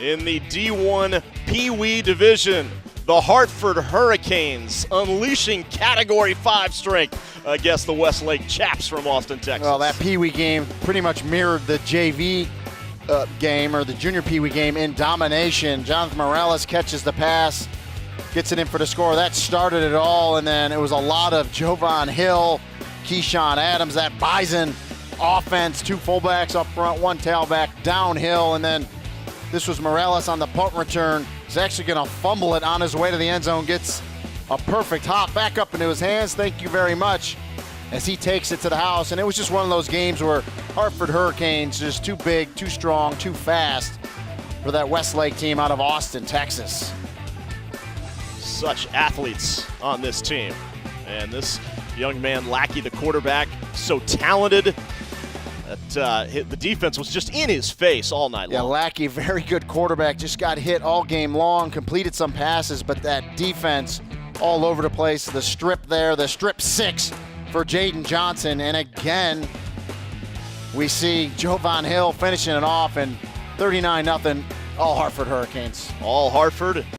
In the D1 Pee Wee division, the Hartford Hurricanes unleashing Category 5 strength against the Westlake Chaps from Austin, Texas. Well, that Pee Wee game pretty much mirrored the JV game, or the junior Pee Wee game, in domination. Jonathan Morales catches the pass, gets it in for the score. That started it all, and then it was a lot of Jovan Hill, Keyshawn Adams, that Bison offense. Two fullbacks up front, one tailback downhill, and then this was Morales on the punt return. He's actually going to fumble it on his way to the end zone, gets a perfect hop back up into his hands. Thank you very much, as he takes it to the house. And it was just one of those games where Hartford Hurricanes just too big, too strong, too fast for that Westlake team out of Austin, Texas. Such athletes on this team. And this young man, Lackey, the quarterback, so talented. The defense was just in his face all night long. Yeah, Lackey, very good quarterback, just got hit all game long, completed some passes, but that defense all over the place. The strip there, the strip 6 for Jaden Johnson, and again, we see Jovan Hill finishing it off, and 39-0, all Hartford Hurricanes. All Hartford.